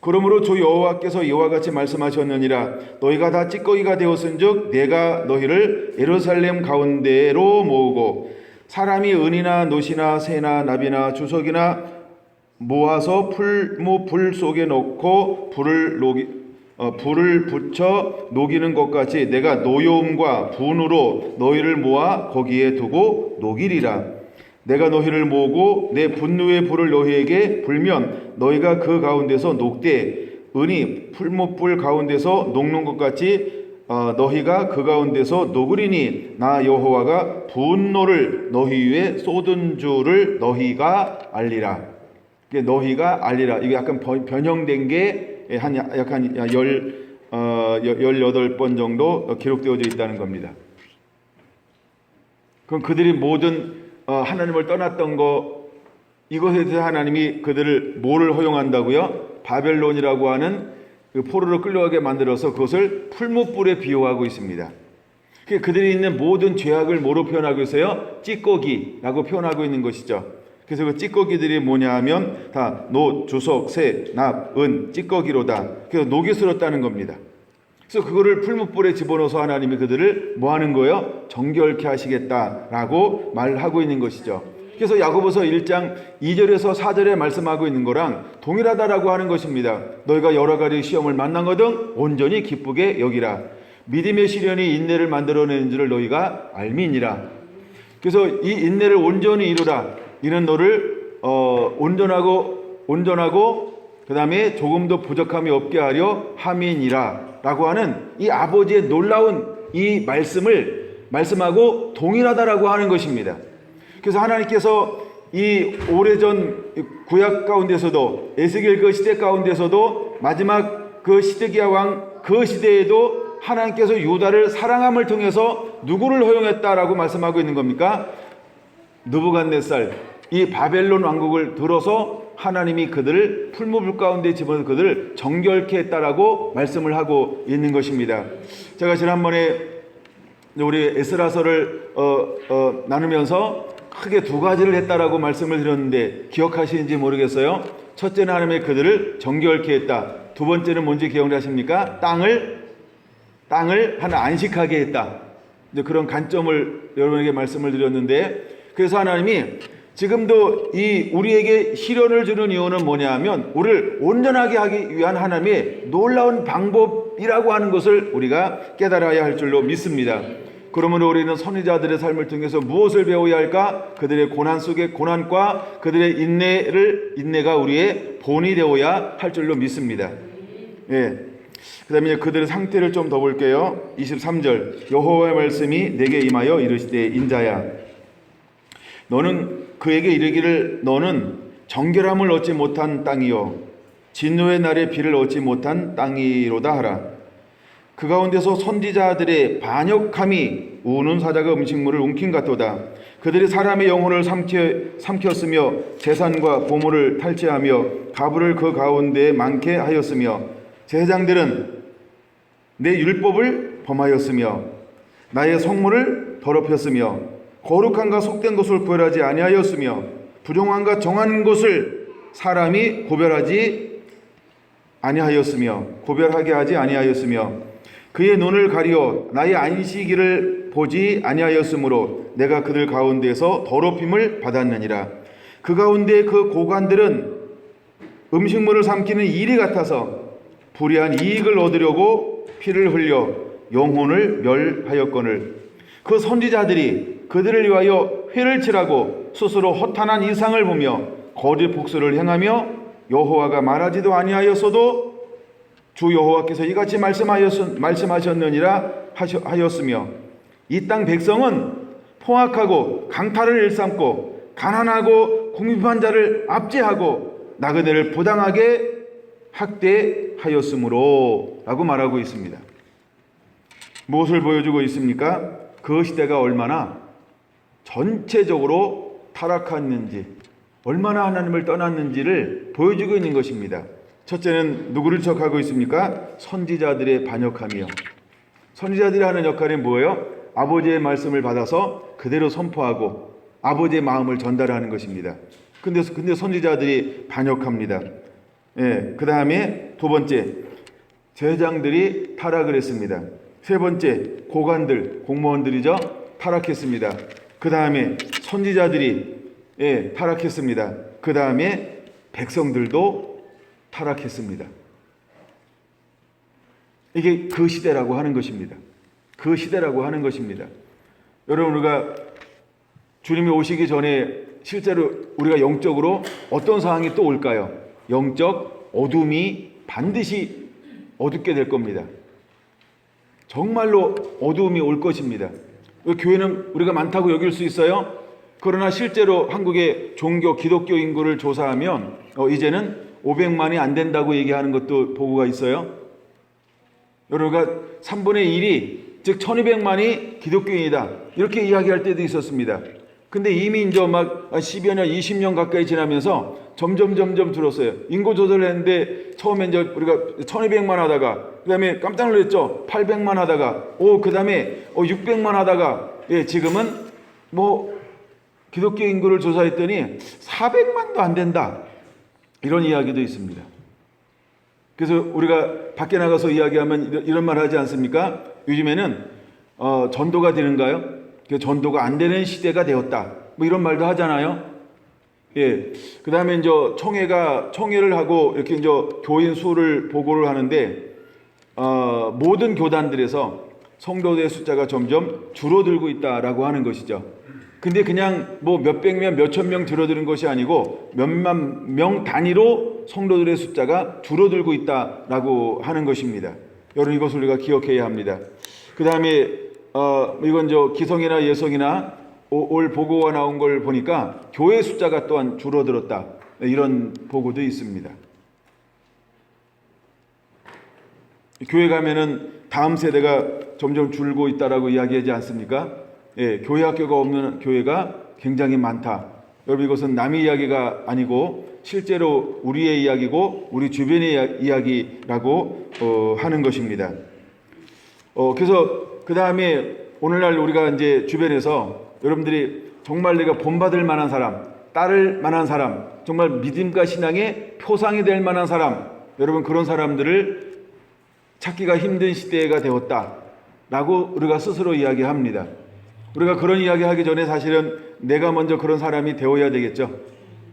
그러므로 주 여호와께서 이와 같이 말씀하셨느니라. 너희가 다 찌꺼기가 되었은즉 내가 너희를 예루살렘 가운데로 모으고 사람이 은이나 노시나 새나 나비나 주석이나 모아서 풀무불 속에 넣고 불을 붙여 녹이는 것 같이 내가 노여움과 분으로 너희를 모아 거기에 두고 녹이리라. 내가 너희를 모으고 내 분노의 불을 너희에게 불면 너희가 그 가운데서 녹되 은이 풀무불 가운데서 녹는 것 같이 너희가 그 가운데서 녹으리니 나 여호와가 분노를 너희 위에 쏟은 줄을 너희가 알리라. 너희가 알리라. 이게 약간 변형된 게 약한 18번 정도 기록되어져 있다는 겁니다. 그럼 그들이 모든 하나님을 떠났던 거, 이것에 대해서 하나님이 그들을 뭐를 허용한다고요? 바벨론이라고 하는 그 포로로 끌려가게 만들어서 그것을 풀무불에 비유하고 있습니다. 그들이 있는 모든 죄악을 뭐로 표현하고 있어요? 찌꺼기라고 표현하고 있는 것이죠. 그래서 그 찌꺼기들이 뭐냐 하면 다 노, 주석, 새, 납, 은, 찌꺼기로다. 그래서 녹이 슬었다는 겁니다. 그래서 그거를 풀무불에 집어넣어서 하나님이 그들을 뭐 하는 거예요? 정결케 하시겠다라고 말하고 있는 것이죠. 그래서 야고보서 1장 2절에서 4절에 말씀하고 있는 거랑 동일하다라고 하는 것입니다. 너희가 여러 가지 시험을 만난거든 온전히 기쁘게 여기라. 믿음의 시련이 인내를 만들어내는 줄을 너희가 알미니라. 그래서 이 인내를 온전히 이루라. 이는 너를 온전하고 온전하고 그 다음에 조금도 부족함이 없게 하려 함이니라 라고 하는 이 아버지의 놀라운 이 말씀하고 동일하다라고 하는 것입니다. 그래서 하나님께서 이 오래전 구약 가운데서도 에스겔 그 시대 가운데서도 마지막 그 시드기야 왕 그 시대에도 하나님께서 유다를 사랑함을 통해서 누구를 허용했다라고 말씀하고 있는 겁니까? 느부갓네살 이 바벨론 왕국을 들어서 하나님이 그들을 풀무불 가운데 집어넣어 그들을 정결케 했다라고 말씀을 하고 있는 것입니다. 제가 지난번에 우리 에스라서를 나누면서 크게 두 가지를 했다라고 말씀을 드렸는데 기억하시는지 모르겠어요. 첫째는 하나님의 그들을 정결케 했다. 두 번째는 뭔지 기억나십니까? 땅을 하나 안식하게 했다. 이제 그런 관점을 여러분에게 말씀을 드렸는데, 그래서 하나님이 지금도 이 우리에게 시련을 주는 이유는 뭐냐 하면 우리를 온전하게 하기 위한 하나님의 놀라운 방법이라고 하는 것을 우리가 깨달아야 할 줄로 믿습니다. 그러므로 우리는 선지자들의 삶을 통해서 무엇을 배워야 할까? 그들의 고난 속의 고난과 그들의 인내가 우리의 본이 되어야 할 줄로 믿습니다. 예. 그 다음에 그들의 상태를 좀 더 볼게요. 23절 여호와의 말씀이 내게 임하여 이르시되 인자야 너는 그에게 이르기를 너는 정결함을 얻지 못한 땅이요 진노의 날에 비를 얻지 못한 땅이로다 하라. 그 가운데서 선지자들의 반역함이 우는 사자가 음식물을 움킨 같도다. 그들이 사람의 영혼을 삼켰으며 재산과 보물을 탈취하며 가부를 그 가운데에 많게 하였으며 제사장들은 내 율법을 범하였으며 나의 성물을 더럽혔으며 거룩함과 속된 것을 구별하지 아니하였으며 부정함과 정한 것을 사람이 구별하게 하지 아니하였으며 그의 눈을 가리어 나의 안식일을 보지 아니하였으므로 내가 그들 가운데서 더럽힘을 받았느니라. 그 가운데 그 고관들은 음식물을 삼키는 일이 같아서 불의한 이익을 얻으려고 피를 흘려 영혼을 멸하였거늘 그 선지자들이 그들을 위하여 회를 칠하고 스스로 허탄한 이상을 보며 거짓 복수를 행하며 여호와가 말하지도 아니하였어도 주 여호와께서 이같이 말씀하셨느니라 하였으며 이 땅 백성은 포악하고 강탈을 일삼고 가난하고 궁핍한 자를 압제하고 나그네를 부당하게 학대하였으므로 라고 말하고 있습니다. 무엇을 보여주고 있습니까? 그 시대가 얼마나 전체적으로 타락했는지 얼마나 하나님을 떠났는지를 보여주고 있는 것입니다. 첫째는 누구를 지적하고 있습니까? 선지자들의 반역함이요. 선지자들이 하는 역할이 뭐예요? 아버지의 말씀을 받아서 그대로 선포하고 아버지의 마음을 전달하는 것입니다. 근데 선지자들이 반역합니다. 예, 그 다음에 두 번째, 제사장들이 타락을 했습니다. 세 번째, 공무원들이죠. 타락했습니다. 그 다음에 선지자들이 타락했습니다. 그 다음에 백성들도 타락했습니다. 이게 그 시대라고 하는 것입니다. 그 시대라고 하는 것입니다. 여러분, 우리가 주님이 오시기 전에 실제로 우리가 영적으로 어떤 상황이 또 올까요? 영적 어둠이 반드시 어둡게 될 겁니다. 정말로 어두움이 올 것입니다. 교회는 우리가 많다고 여길 수 있어요. 그러나 실제로 한국의 기독교 인구를 조사하면 이제는 500만이 안 된다고 얘기하는 것도 보고가 있어요. 여러분가 3분의 1이 즉 1200만이 기독교인이다 이렇게 이야기할 때도 있었습니다. 근데 이미 이제 막 10여 년, 20년 가까이 지나면서 점점 줄었어요. 인구 조절을 했는데 처음에 이제 우리가 1200만 하다가 그 다음에 깜짝 놀랐죠. 800만 하다가 그 다음에 600만 하다가 지금은 기독교 인구를 조사했더니 400만도 안 된다 이런 이야기도 있습니다. 그래서 우리가 밖에 나가서 이야기하면 이런 말 하지 않습니까? 요즘에는 전도가 되는가요? 전도가 안 되는 시대가 되었다. 이런 말도 하잖아요. 예. 그 다음에 이제 총회를 하고 이렇게 이제 교인 수를 보고를 하는데, 모든 교단들에서 성도들의 숫자가 점점 줄어들고 있다라고 하는 것이죠. 근데 그냥 뭐 몇백 명, 몇천 명 줄어드는 것이 아니고 몇만 명 단위로 성도들의 숫자가 줄어들고 있다라고 하는 것입니다. 여러분, 이것을 우리가 기억해야 합니다. 그 다음에 이건 기성이나 예성이나 올 보고가 나온 걸 보니까 교회 숫자가 또한 줄어들었다, 이런 보고도 있습니다. 교회 가면은 다음 세대가 점점 줄고 있다라고 이야기하지 않습니까? 예, 교회 학교가 없는 교회가 굉장히 많다. 여러분, 이것은 남의 이야기가 아니고 실제로 우리의 이야기고 우리 주변의 이야기라고 하는 것입니다. 그래서 그 다음에 오늘날 우리가 이제 주변에서 여러분들이 정말 내가 본받을 만한 사람, 따를 만한 사람, 정말 믿음과 신앙의 표상이 될 만한 사람, 여러분, 그런 사람들을 찾기가 힘든 시대가 되었다라고 우리가 스스로 이야기합니다. 우리가 그런 이야기하기 전에 사실은 내가 먼저 그런 사람이 되어야 되겠죠.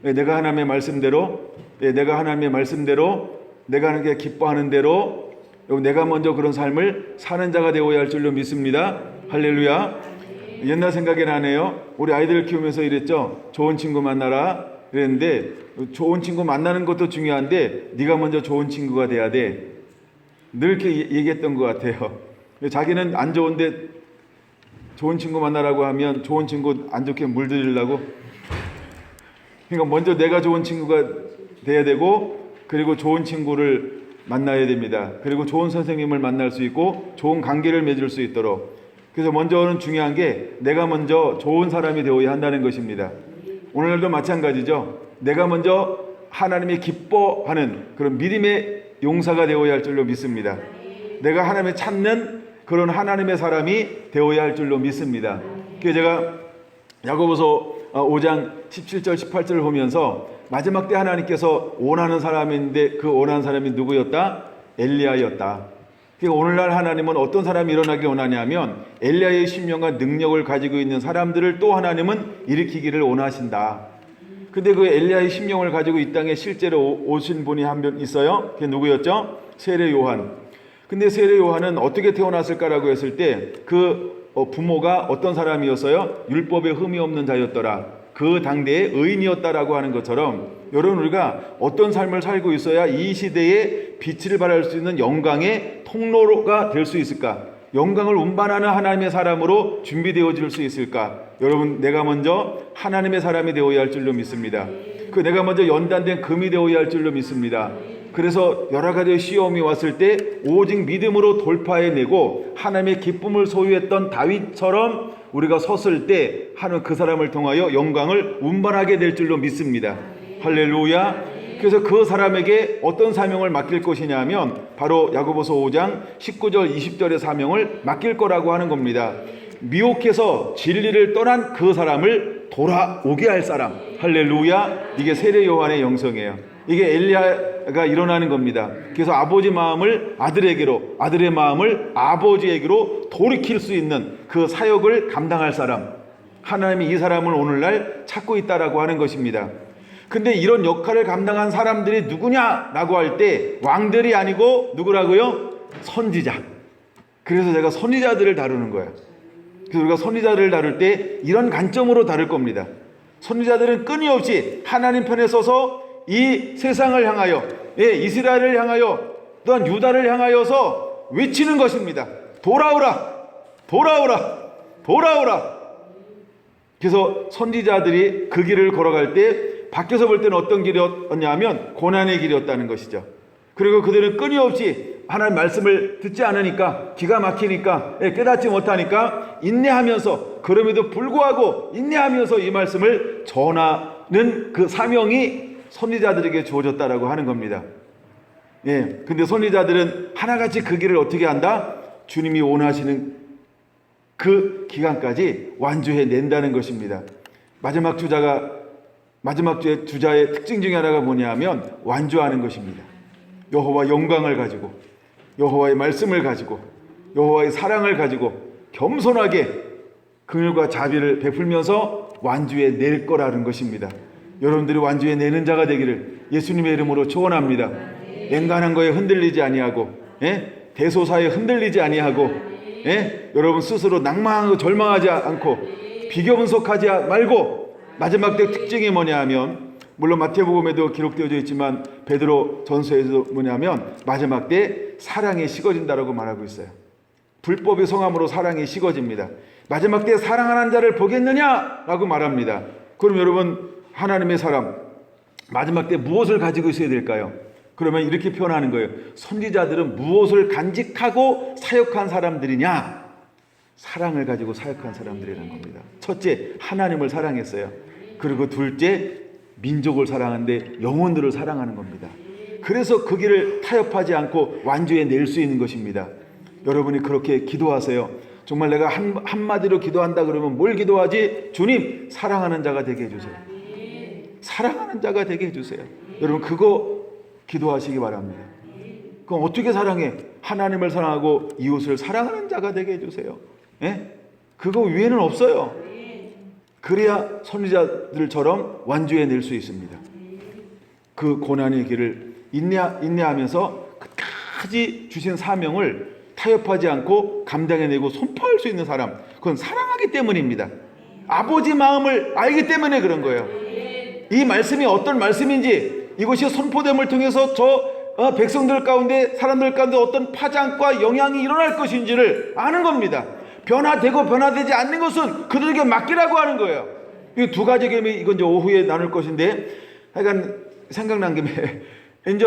내가 하나님의 말씀대로, 내가 하나님의 말씀대로, 내가 하는 게 기뻐하는 대로 내가 먼저 그런 삶을 사는 자가 되어야 할 줄로 믿습니다. 할렐루야. 옛날 생각이 나네요. 우리 아이들 키우면서 이랬죠. 좋은 친구 만나라 그랬는데, 좋은 친구 만나는 것도 중요한데 네가 먼저 좋은 친구가 돼야 돼. 늘 이렇게 얘기했던 것 같아요. 자기는 안 좋은데 좋은 친구 만나라고 하면 좋은 친구 안 좋게 물들이려고. 그러니까 먼저 내가 좋은 친구가 돼야 되고, 그리고 좋은 친구를 만나야 됩니다. 그리고 좋은 선생님을 만날 수 있고 좋은 관계를 맺을 수 있도록. 그래서 먼저는 중요한 게 내가 먼저 좋은 사람이 되어야 한다는 것입니다. 오늘날도 마찬가지죠. 내가 먼저 하나님이 기뻐하는 그런 믿음의 용사가 되어야 할 줄로 믿습니다. 내가 하나님을 찾는 그런 하나님의 사람이 되어야 할 줄로 믿습니다. 그래서 제가 야고보서 5장 17절 18절을 보면서 마지막 때 하나님께서 원하는 사람인데 그 원하는 사람이 누구였다? 엘리야였다. 그러니까 오늘날 하나님은 어떤 사람이 일어나길 원하냐면 엘리야의 신명과 능력을 가지고 있는 사람들을 또 하나님은 일으키기를 원하신다. 근데 그 엘리야의 심령을 가지고 이 땅에 실제로 오신 분이 한 분 있어요. 그게 누구였죠? 세례 요한. 근데 세례 요한은 어떻게 태어났을까라고 했을 때 그 부모가 어떤 사람이었어요? 율법에 흠이 없는 자였더라. 그 당대의 의인이었다라고 하는 것처럼, 여러분, 우리가 어떤 삶을 살고 있어야 이 시대에 빛을 발할 수 있는 영광의 통로가 될 수 있을까? 영광을 운반하는 하나님의 사람으로 준비되어질 수 있을까? 여러분, 내가 먼저 하나님의 사람이 되어야 할 줄로 믿습니다. 내가 먼저 연단된 금이 되어야 할 줄로 믿습니다. 그래서 여러 가지 시험이 왔을 때 오직 믿음으로 돌파해내고 하나님의 기쁨을 소유했던 다윗처럼 우리가 섰을 때 하는 그 사람을 통하여 영광을 운반하게 될 줄로 믿습니다. 할렐루야. 그래서 그 사람에게 어떤 사명을 맡길 것이냐 하면 바로 야고보서 5장 19절 20절의 사명을 맡길 거라고 하는 겁니다. 미혹해서 진리를 떠난 그 사람을 돌아오게 할 사람. 할렐루야. 이게 세례 요한의 영성이에요. 이게 엘리야가 일어나는 겁니다. 그래서 아버지 마음을 아들에게로, 아들의 마음을 아버지에게로 돌이킬 수 있는 그 사역을 감당할 사람, 하나님이 이 사람을 오늘날 찾고 있다라고 하는 것입니다. 근데 이런 역할을 감당한 사람들이 누구냐라고 할 때 왕들이 아니고 누구라고요? 선지자. 그래서 제가 선지자들을 다루는 거예요. 그래서 우리가 선지자들을 다룰 때 이런 관점으로 다룰 겁니다. 선지자들은 끊임없이 하나님 편에 서서 이 세상을 향하여, 이스라엘을 향하여, 또한 유다를 향하여서 외치는 것입니다. 돌아오라, 돌아오라, 돌아오라. 그래서 선지자들이 그 길을 걸어갈 때 밖에서 볼 때는 어떤 길이었냐면 고난의 길이었다는 것이죠. 그리고 그들은 끊임없이 하나님 말씀을 듣지 않으니까, 기가 막히니까, 깨닫지 못하니까 인내하면서, 그럼에도 불구하고 인내하면서 이 말씀을 전하는 그 사명이 선지자들에게 주어졌다라고 하는 겁니다. 근데 선지자들은 하나같이 그 길을 어떻게 한다? 주님이 원하시는 그 기간까지 완주해 낸다는 것입니다. 마지막 주의 주자의 특징 중에 하나가 뭐냐면 완주하는 것입니다. 여호와 영광을 가지고, 여호와의 말씀을 가지고, 여호와의 사랑을 가지고 겸손하게 긍휼과 자비를 베풀면서 완주해 낼 거라는 것입니다. 여러분들이 완주해 내는 자가 되기를 예수님의 이름으로 축원합니다. 앵간한 거에 흔들리지 아니하고, 대소사에 흔들리지 아니하고, 여러분 스스로 낭망하고 절망하지 않고 비교 분석하지 말고 마지막 때 특징이 뭐냐 하면, 물론 마태복음에도 기록되어져 있지만 베드로 전서에도 뭐냐면 마지막 때 사랑이 식어진다라고 말하고 있어요. 불법의 성함으로 사랑이 식어집니다. 마지막 때 사랑하는 자를 보겠느냐라고 말합니다. 그럼 여러분, 하나님의 사람 마지막 때 무엇을 가지고 있어야 될까요? 그러면 이렇게 표현하는 거예요. 선지자들은 무엇을 간직하고 사역한 사람들이냐? 사랑을 가지고 사역한 사람들이라는 겁니다. 첫째, 하나님을 사랑했어요. 그리고 둘째, 민족을 사랑하는데 영혼들을 사랑하는 겁니다. 그래서 그 길을 타협하지 않고 완주해 낼 수 있는 것입니다. 여러분이 그렇게 기도하세요. 정말 내가 한마디로 기도한다 그러면 뭘 기도하지? 주님, 사랑하는 자가 되게 해주세요. 사랑하는 자가 되게 해주세요. 여러분, 그거 기도하시기 바랍니다. 그럼 어떻게 사랑해? 하나님을 사랑하고 이웃을 사랑하는 자가 되게 해주세요. 예? 그거 위에는 없어요. 그래야 선지자들처럼 완주해 낼 수 있습니다. 그 고난의 길을 인내하면서 끝까지 주신 사명을 타협하지 않고 감당해내고 선포할 수 있는 사람, 그건 사랑하기 때문입니다. 아버지 마음을 알기 때문에 그런 거예요. 이 말씀이 어떤 말씀인지, 이것이 선포됨을 통해서 백성들 가운데, 사람들 가운데 어떤 파장과 영향이 일어날 것인지를 아는 겁니다. 변화되고 변화되지 않는 것은 그들에게 맡기라고 하는 거예요. 이 두 가지 개념이, 이건 이제 오후에 나눌 것인데, 하여간 생각난 김에 이제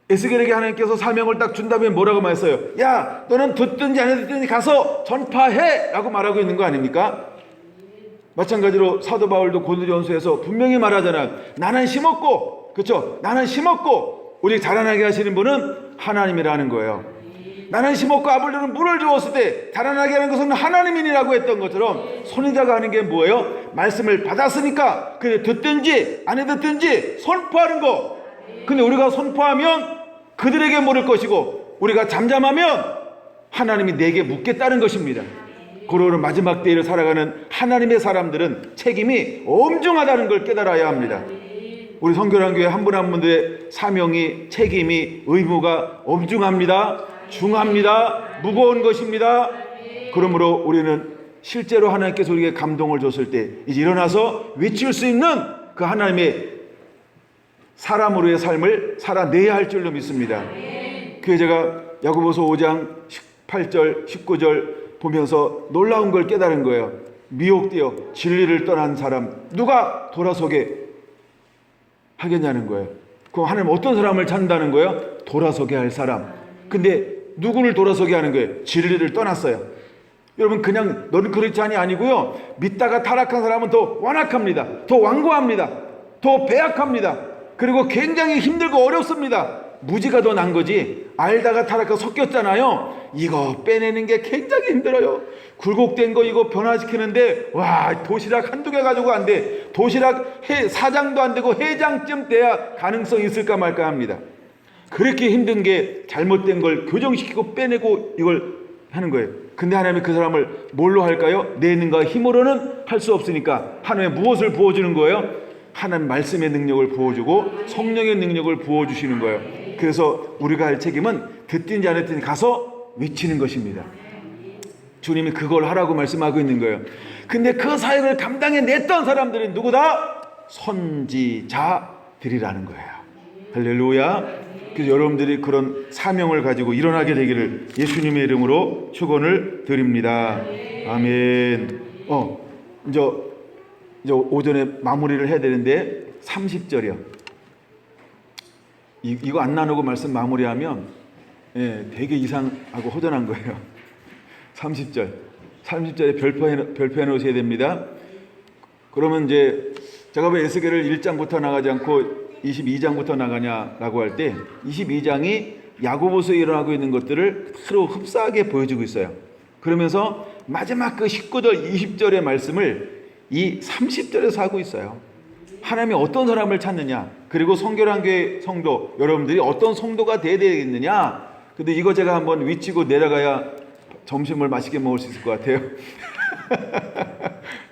에스겔에게 하나님께서 사명을 딱 준 다음에 뭐라고 말했어요? 야, 너는 듣든지 안 듣든지 가서 전파해! 라고 말하고 있는 거 아닙니까? 마찬가지로 사도 바울도 고린도전서에서 분명히 말하잖아요. 나는 심었고, 그렇죠? 나는 심었고, 우리 자라나게 하시는 분은 하나님이라는 거예요. 나는 심었고 아볼로는 물을 주었을 때 자라나게 하는 것은 하나님이라고 했던 것처럼, 선지자가 하는 게 뭐예요? 말씀을 받았으니까 그래 듣든지 안 듣든지 선포하는 거. 근데 우리가 선포하면 그들에게 물을 것이고, 우리가 잠잠하면 하나님이 내게 묻겠다는 것입니다. 그러므로 마지막 때를 살아가는 하나님의 사람들은 책임이 엄중하다는 걸 깨달아야 합니다. 우리 성결한 교회 한 분 한 분들의 사명이, 책임이, 의무가 엄중합니다. 중합니다. 무거운 것입니다. 그러므로 우리는 실제로 하나님께서 우리에게 감동을 줬을 때 이제 일어나서 외칠 수 있는 그 하나님의 사람으로의 삶을 살아내야 할 줄로 믿습니다. 그래서 제가 야고보서 5장 18절 19절 보면서 놀라운 걸 깨달은 거예요. 미혹되어 진리를 떠난 사람 누가 돌아서게 하겠냐는 거예요. 그럼 하나님 어떤 사람을 찾는다는 거예요? 돌아서게 할 사람. 근데 누구를 돌아서게 하는 거예요? 진리를 떠났어요. 여러분, 그냥 너는 그리스도인이 아니고요, 믿다가 타락한 사람은 더 완악합니다. 더 완고합니다. 더 배악합니다. 그리고 굉장히 힘들고 어렵습니다. 무지가 더 난 거지, 알다가 타락하고 섞였잖아요. 이거 빼내는 게 굉장히 힘들어요. 굴곡된 거 이거 변화시키는데, 와, 도시락 한두 개 가지고 안 돼. 도시락 사장도 안 되고 회장쯤 돼야 가능성이 있을까 말까 합니다. 그렇게 힘든 게 잘못된 걸 교정시키고 빼내고 이걸 하는 거예요. 근데 하나님이 그 사람을 뭘로 할까요? 내 능과 힘으로는 할 수 없으니까 하나님이 무엇을 부어주는 거예요? 하나님 말씀의 능력을 부어주고 성령의 능력을 부어주시는 거예요. 그래서 우리가 할 책임은 듣든지 안 듣든지 가서 외치는 것입니다. 주님이 그걸 하라고 말씀하고 있는 거예요. 근데 그 사역을 감당해냈던 사람들이 누구다? 선지자들이라는 거예요. 할렐루야. 그래서 여러분들이 그런 사명을 가지고 일어나게 되기를 예수님의 이름으로 축원을 드립니다. 아멘. 이제 오전에 마무리를 해야 되는데 30절이요. 이거 안 나누고 말씀 마무리하면 되게 이상하고 허전한 거예요. 30절에 별표해 놓으셔야 됩니다. 그러면 이제 제가 왜 에스겔을 1장부터 나가지 않고 22장부터 나가냐라고 할 때 22장이 야고보서에 일어나고 있는 것들을 서로 흡사하게 보여주고 있어요. 그러면서 마지막 그 19절 20절의 말씀을 이 30절에서 하고 있어요. 하나님이 어떤 사람을 찾느냐, 그리고 성결한 교회 성도 여러분들이 어떤 성도가 돼야 되겠느냐. 근데 이거 제가 한번 위치고 내려가야 점심을 맛있게 먹을 수 있을 것 같아요.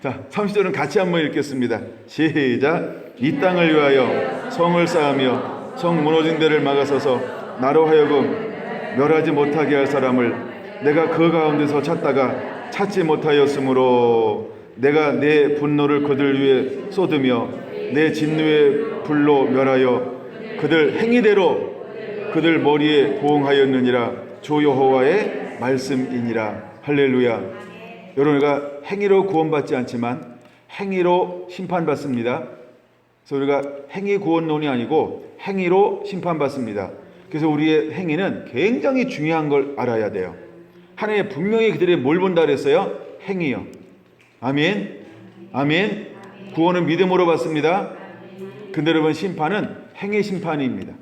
자, 30절은 같이 한번 읽겠습니다. 시작. 이 땅을 위하여 성을 쌓으며 성 무너진 데를 막아서서 나로 하여금 멸하지 못하게 할 사람을 내가 그 가운데서 찾다가 찾지 못하였으므로 내가 내 분노를 그들 위에 쏟으며 내 진노의 불로 멸하여 그들 행위대로 그들 머리에 보응하였느니라. 주 여호와의 말씀이니라. 할렐루야. 여러분, 우리가 행위로 구원받지 않지만 행위로 심판받습니다. 그래서 우리가 행위 구원론이 아니고 행위로 심판받습니다. 그래서 우리의 행위는 굉장히 중요한 걸 알아야 돼요. 하나님 분명히 그들이 뭘 본다 그랬어요? 행위요. 아멘. 아멘. 구원은 믿음으로 받습니다. 근데 여러분, 심판은 행위 심판입니다.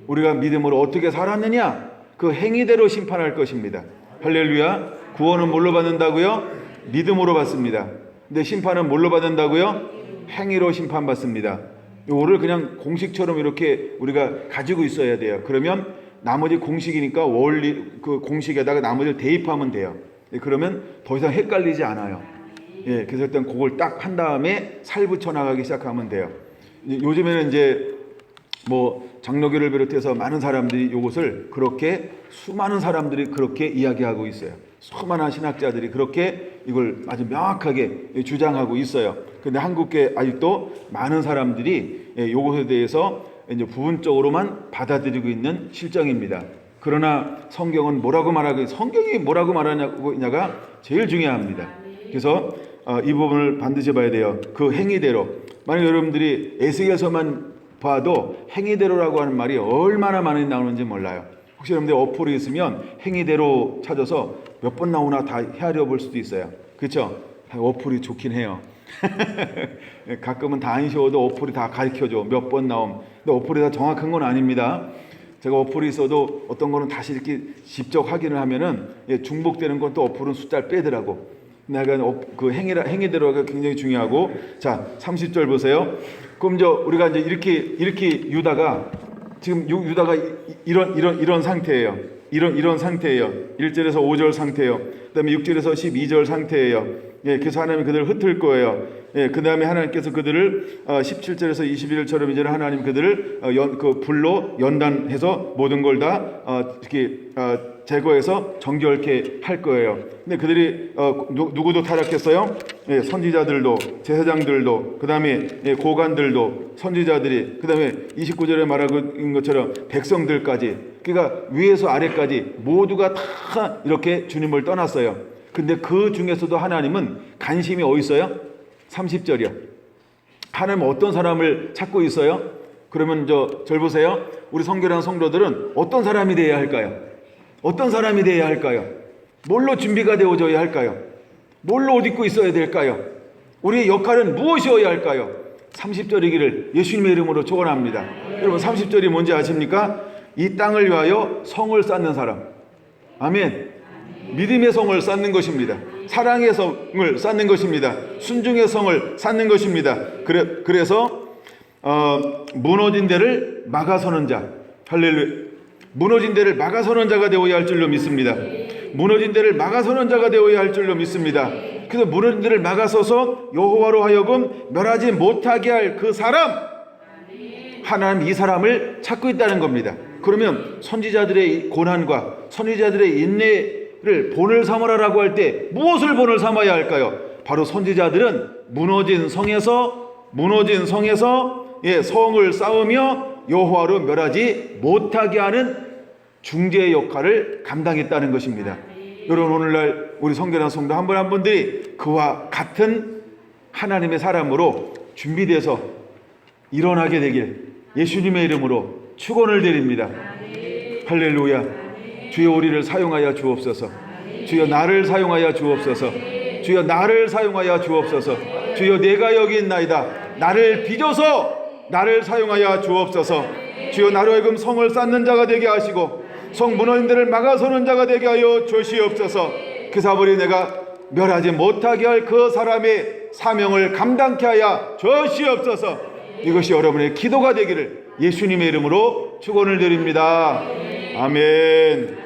우리가 믿음으로 어떻게 살았느냐, 그 행위대로 심판할 것입니다. 할렐루야. 구원은 뭘로 받는다고요? 믿음으로 받습니다. 근데 심판은 뭘로 받는다고요? 행위로 심판받습니다. 이거를 그냥 공식처럼 이렇게 우리가 가지고 있어야 돼요. 그러면 나머지 공식이니까 원리 그 공식에다가 나머지를 대입하면 돼요. 그러면 더 이상 헷갈리지 않아요. 예, 그래서 일단 그걸 딱 한 다음에 살 붙여 나가기 시작하면 돼요. 요즘에는 이제 뭐 장로교를 비롯해서 많은 사람들이 이것을 그렇게 수많은 사람들이 그렇게 이야기하고 있어요. 수많은 신학자들이 그렇게 이걸 아주 명확하게 주장하고 있어요. 근데 한국계 아직도 많은 사람들이 이것에 대해서 이제 부분적으로만 받아들이고 있는 실정입니다. 그러나 성경은 뭐라고 말하고, 성경이 뭐라고 말하냐가 제일 중요합니다. 그래서 이 부분을 반드시 봐야 돼요. 그 행위대로. 만약 여러분들이 에스겔서만 봐도 행위대로라고 하는 말이 얼마나 많이 나오는지 몰라요. 혹시 여러분들 어플이 있으면 행위대로 찾아서 몇 번 나오나 다 헤아려 볼 수도 있어요. 그렇죠? 어플이 좋긴 해요. 가끔은 다 안 쉬어도 어플이 다 가르쳐줘. 몇 번 나옴. 근데 어플이 다 정확한 건 아닙니다. 제가 어플이 있어도 어떤 거는 다시 이렇게 직접 확인을 하면은 중복되는 건 또 어플은 숫자를 빼더라고. 내가 그 행위대로가 굉장히 중요하고. 자, 30절 보세요. 그럼 우리가 이제 이렇게 유다가 지금 유다가 이런 상태예요. 이런 상태예요. 1절에서 5절 상태예요. 그다음에 6절에서 12절 상태예요. 예, 그래서 하나님이 그들을 흩을 거예요. 예, 그다음에 하나님께서 그들을 17절에서 21절처럼 이제 하나님 그들을 그 불로 연단해서 모든 걸 다 이렇게 제거해서 정결케 할 거예요. 근데 그들이 누구도 타락했어요? 예, 선지자들도, 제사장들도, 그다음에 고관들도, 선지자들이, 그다음에 29절에 말하는 것처럼 백성들까지, 그러니까 위에서 아래까지 모두가 다 이렇게 주님을 떠났어요. 근데 그 중에서도 하나님은 관심이 어디 있어요? 30절이요. 하나님은 어떤 사람을 찾고 있어요? 그러면 절 보세요. 우리 성결한 성도들은 어떤 사람이 되어야 할까요? 어떤 사람이 되어야 할까요? 뭘로 준비가 되어져야 할까요? 뭘로 옷 입고 있어야 될까요? 우리의 역할은 무엇이어야 할까요? 30절이기를 예수님의 이름으로 축원합니다. 여러분, 30절이 뭔지 아십니까? 이 땅을 위하여 성을 쌓는 사람. 아멘. 믿음의 성을 쌓는 것입니다. 사랑의 성을 쌓는 것입니다. 순종의 성을 쌓는 것입니다. 그래서 무너진 데를 막아서는 자. 할렐루야. 무너진 데를 막아서는 자가 되어야 할 줄로 믿습니다. 무너진 데를 막아서는 자가 되어야 할 줄로 믿습니다. 그래서 무너진 데를 막아서서 여호와로 하여금 멸하지 못하게 할 그 사람, 하나님 이 사람을 찾고 있다는 겁니다. 그러면 선지자들의 고난과 선지자들의 인내를 본을 삼으라라고 할 때 무엇을 본을 삼아야 할까요? 바로 선지자들은 무너진 성에서 성을 쌓으며 여호와로 멸하지 못하게 하는 중재의 역할을 감당했다는 것입니다. 여러분, 오늘날 우리 성결한 성도 한 분 한 분들이 그와 같은 하나님의 사람으로 준비돼서 일어나게 되길 예수님의 이름으로 축원을 드립니다. 할렐루야. 주여, 우리를 사용하여 주옵소서. 주여, 나를 사용하여 주옵소서. 주여, 나를 사용하여 주옵소서. 주여, 내가 여기 있나이다. 나를 빚어서 나를 사용하여 주옵소서. 주여, 나로 하여금 성을 쌓는 자가 되게 하시고 성 무너진 데를 막아서는 자가 되게 하여 주시옵소서. 그 사물이 내가 멸하지 못하게 할 그 사람의 사명을 감당케 하여 주시옵소서. 이것이 여러분의 기도가 되기를 예수님의 이름으로 축원을 드립니다. 아멘.